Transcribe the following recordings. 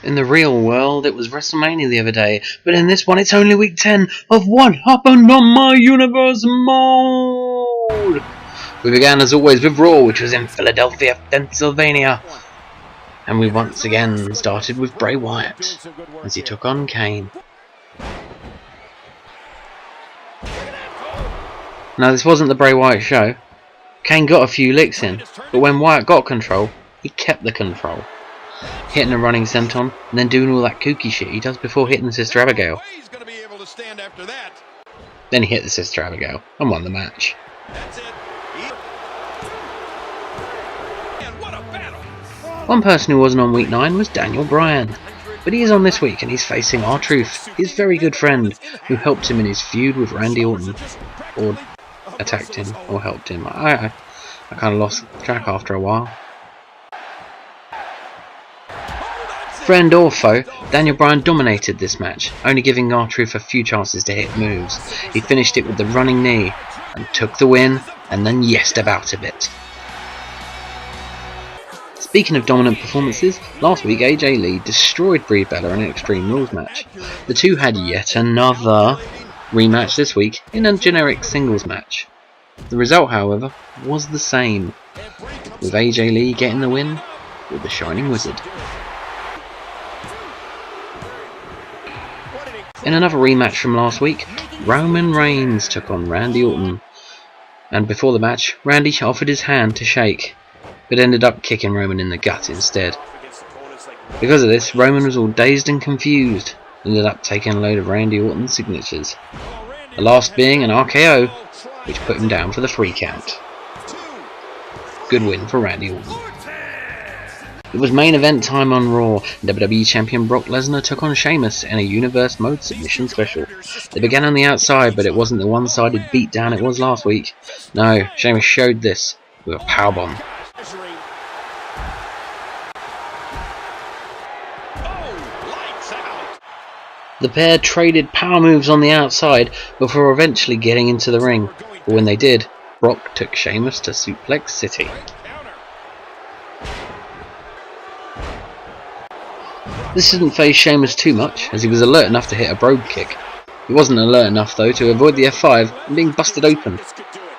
In the real world, it was WrestleMania the other day, but in this one, it's only week 10 of What Happened on My Universe mode! We began, as always, with Raw, which was in Philadelphia, Pennsylvania. And we once again started with Bray Wyatt, as he took on Kane. Now, this wasn't the Bray Wyatt show. Kane got a few licks in, but when Wyatt got control, he kept the control. Hitting a running senton, and then doing all that kooky shit he does before hitting Sister Abigail. Then he hit the Sister Abigail, and won the match. One person who wasn't on week 9 was Daniel Bryan, but he is on this week and he's facing R-Truth, his very good friend, who helped him in his feud with Randy Orton, or attacked him, or helped him. I kind of lost track after a while. Friend or foe, Daniel Bryan dominated this match, only giving R-Truth a few chances to hit moves. He finished it with the running knee, and took the win, and then yesed about a bit. Speaking of dominant performances, last week AJ Lee destroyed Brie Bella in an Extreme Rules match. The two had yet another rematch this week in a generic singles match. The result, however, was the same, with AJ Lee getting the win with the Shining Wizard. In another rematch from last week, Roman Reigns took on Randy Orton, and before the match, Randy offered his hand to shake, but ended up kicking Roman in the gut instead. Because of this, Roman was all dazed and confused, and ended up taking a load of Randy Orton's signatures, the last being an RKO, which put him down for the 3 count. Good win for Randy Orton. It was main event time on Raw. WWE Champion Brock Lesnar took on Sheamus in a Universe Mode submission special. They began on the outside, but it wasn't the one-sided beatdown it was last week. No, Sheamus showed this with a powerbomb. The pair traded power moves on the outside before eventually getting into the ring, but when they did, Brock took Sheamus to Suplex City. This didn't faze Sheamus too much, as he was alert enough to hit a brogue kick. He wasn't alert enough though to avoid the F5 and being busted open.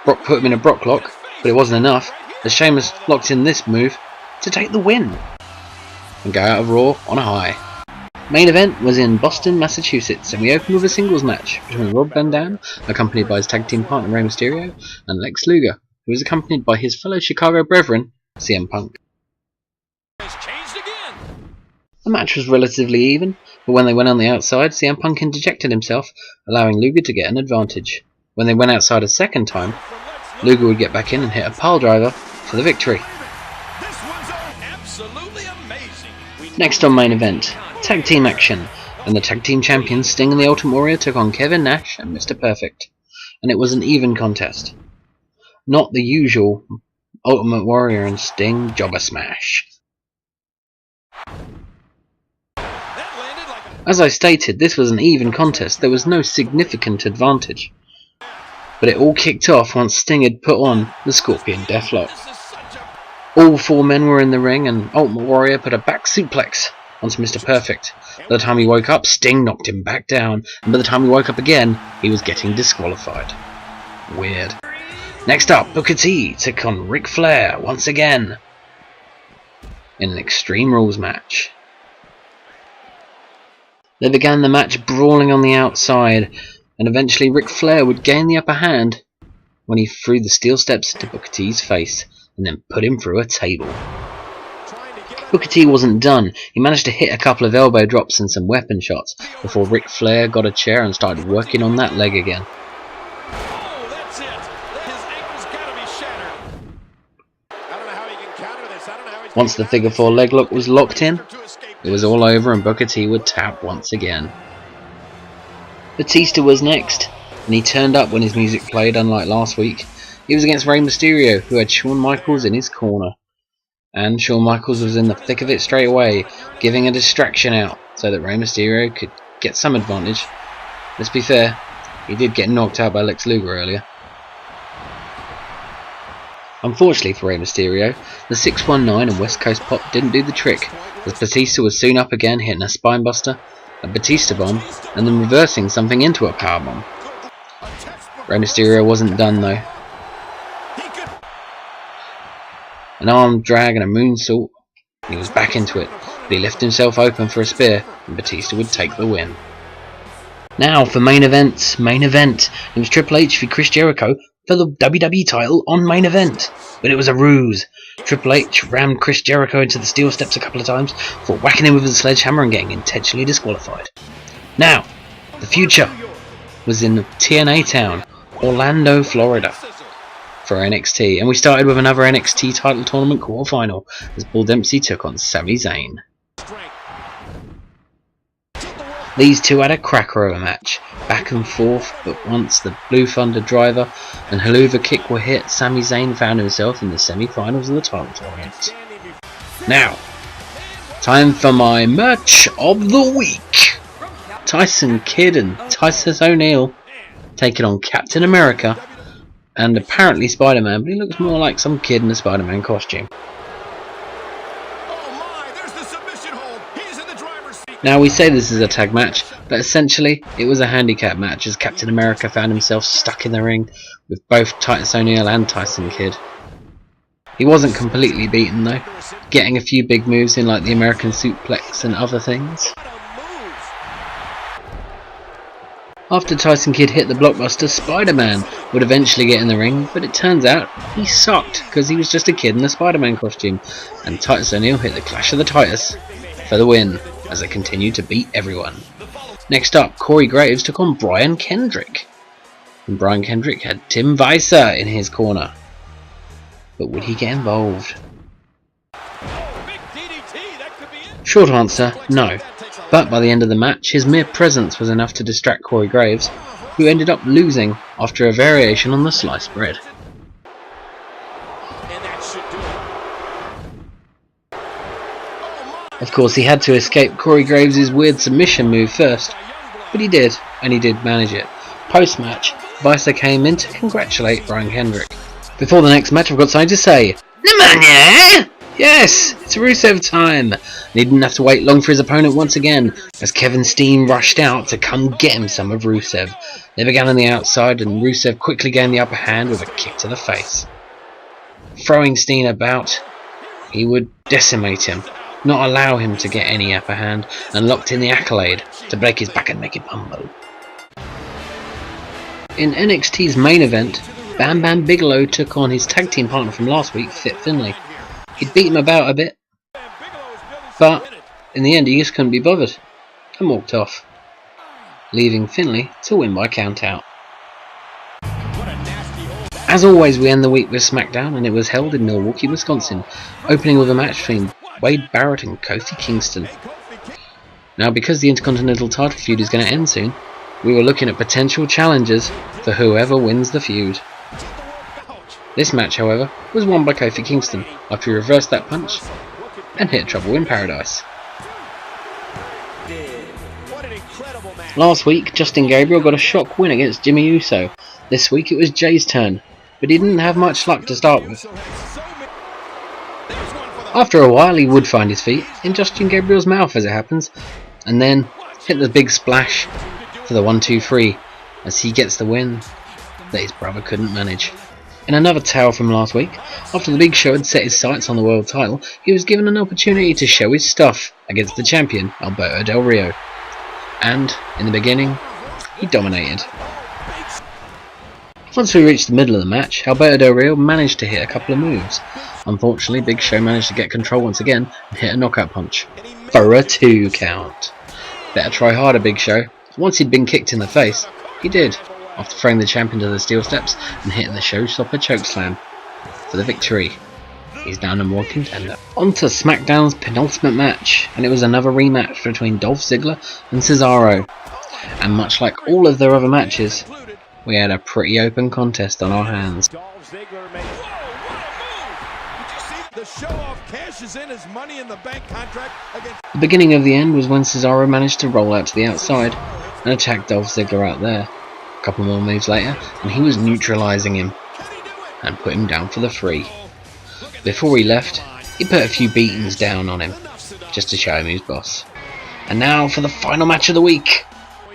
Brock put him in a Brock lock, but it wasn't enough, as Sheamus locked in this move to take the win and go out of Raw on a high. Main event was in Boston, Massachusetts, and we opened with a singles match between Rob Van Dam, accompanied by his tag team partner Rey Mysterio, and Lex Luger, who was accompanied by his fellow Chicago brethren, CM Punk. The match was relatively even, but when they went on the outside, CM Punk interjected himself, allowing Luger to get an advantage. When they went outside a second time, Luger would get back in and hit a piledriver for the victory. Next on main event, tag team action, and the tag team champions Sting and the Ultimate Warrior took on Kevin Nash and Mr. Perfect, and it was an even contest. Not the usual Ultimate Warrior and Sting jobber smash. As I stated, this was an even contest. There was no significant advantage, but it all kicked off once Sting had put on the Scorpion Deathlock. All 4 men were in the ring, and Ultimate Warrior put a back suplex onto Mr. Perfect. By the time he woke up, Sting knocked him back down, and by the time he woke up again, he was getting disqualified. Weird. Next up, Booker T took on Ric Flair once again in an Extreme Rules match. They began the match brawling on the outside, and eventually Ric Flair would gain the upper hand when he threw the steel steps into Booker T's face and then put him through a table. Booker T wasn't done. He managed to hit a couple of elbow drops and some weapon shots before Ric Flair got a chair and started working on that leg again. Once the figure 4 leg lock was locked in, it was all over and Booker T would tap once again. Batista was next, and he turned up when his music played, unlike last week. He was against Rey Mysterio, who had Shawn Michaels in his corner. And Shawn Michaels was in the thick of it straight away, giving a distraction out so that Rey Mysterio could get some advantage. Let's be fair, he did get knocked out by Lex Luger earlier. Unfortunately for Rey Mysterio, the 619 and West Coast Pop didn't do the trick, as Batista was soon up again, hitting a spinebuster, a Batista bomb, and then reversing something into a powerbomb. Rey Mysterio wasn't done though. An arm drag and a moonsault, and he was back into it, but he left himself open for a spear, and Batista would take the win. Now for main event. It was Triple H v Chris Jericho for the WWE title on main event. But it was a ruse. Triple H rammed Chris Jericho into the steel steps a couple of times before whacking him with a sledgehammer and getting intentionally disqualified. Now, the future was in TNA Town, Orlando, Florida, for NXT, and we started with another NXT title tournament quarterfinal as Bull Dempsey took on Sami Zayn. These two had a cracker of a match, back and forth, but once the Blue Thunder Driver and Helluva Kick were hit, Sami Zayn found himself in the semi-finals of the title tournament. Now, time for my match of the week. Tyson Kidd and Titus O'Neil taking on Captain America and apparently Spider-Man, but he looks more like some kid in a Spider-Man costume. Now we say this is a tag match, but essentially it was a handicap match as Captain America found himself stuck in the ring with both Titus O'Neil and Tyson Kidd. He wasn't completely beaten though, getting a few big moves in like the American Suplex and other things. After Tyson Kidd hit the blockbuster, Spider-Man would eventually get in the ring, but it turns out he sucked because he was just a kid in a Spider-Man costume, and Titus O'Neil hit the Clash of the Titus for the win as they continued to beat everyone. Next up, Corey Graves took on Brian Kendrick, and Brian Kendrick had Tim Weiser in his corner. But would he get involved? Short answer, no. But by the end of the match, his mere presence was enough to distract Corey Graves, who ended up losing after a variation on the sliced bread. Of course, he had to escape Corey Graves' weird submission move first, but he did, and he did manage it. Post-match, Weiser came in to congratulate Brian Kendrick. Before the next match, I've got something to say. Nemanja! Yes, it's Rusev time! And he didn't have to wait long for his opponent once again, as Kevin Steen rushed out to come get him some of Rusev. They began on the outside, and Rusev quickly gained the upper hand with a kick to the face. Throwing Steen about, he would decimate him, not allow him to get any upper hand, and locked in the accolade to break his back and make him humble. In NXT's main event, Bam Bigalow took on his tag team partner from last week, Fit Finlay. He'd beat him about a bit, but in the end he just couldn't be bothered and walked off, leaving Finlay to win by countout. As always, we end the week with Smackdown, and it was held in Milwaukee, Wisconsin, opening with a match between Wade Barrett and Kofi Kingston. Now, because the Intercontinental title feud is going to end soon, we were looking at potential challengers for whoever wins the feud. This match, however, was won by Kofi Kingston after he reversed that punch and hit Trouble in Paradise. Last week, Justin Gabriel got a shock win against Jimmy Uso. This week it was Jay's turn, but he didn't have much luck to start with. After a while he would find his feet in Justin Gabriel's mouth as it happens, and then hit the big splash for the 1-2-3 as he gets the win that his brother couldn't manage. In another tale from last week, after the Big Show had set his sights on the world title, he was given an opportunity to show his stuff against the champion, Alberto Del Rio. And, in the beginning, he dominated. Once we reached the middle of the match, Alberto Del Rio managed to hit a couple of moves. Unfortunately, Big Show managed to get control once again and hit a knockout punch for a 2 count. Better try harder, Big Show. Once he'd been kicked in the face, he did, after throwing the champion to the steel steps and hitting the showstopper chokeslam for the victory. He's now number 1 contender. On to SmackDown's penultimate match, and it was another rematch between Dolph Ziggler and Cesaro. And much like all of their other matches, we had a pretty open contest on our hands. The beginning of the end was when Cesaro managed to roll out to the outside and attack Dolph Ziggler out there. A couple more moves later and he was neutralising him. and put him down for the 3. Before he left, he put a few beatings down on him, just to show him who's boss. And now for the final match of the week.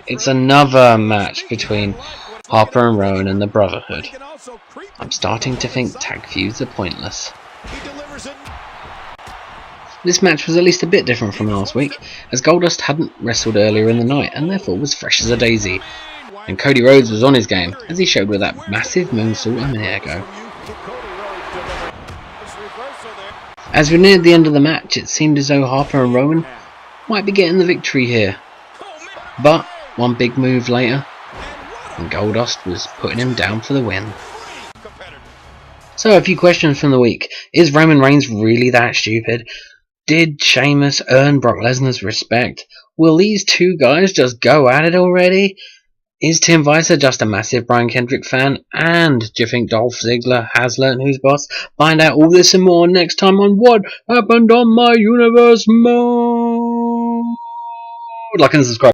It's another match between Harper and Rowan and the Brotherhood. I'm starting to think tag feuds are pointless. This match was at least a bit different from last week, as Goldust hadn't wrestled earlier in the night and therefore was fresh as a daisy. And Cody Rhodes was on his game, as he showed with that massive moonsault a minute ago. As we neared the end of the match, it seemed as though Harper and Rowan might be getting the victory here. But one big move later, and Goldust was putting him down for the win. So a few questions from the week. Is Roman Reigns really that stupid? Did Sheamus earn Brock Lesnar's respect? Will these two guys just go at it already? Is Tim Weiser just a massive Brian Kendrick fan? And do you think Dolph Ziggler has learned who's boss? Find out all this and more next time on What Happened on My Universe Mode. Like and subscribe.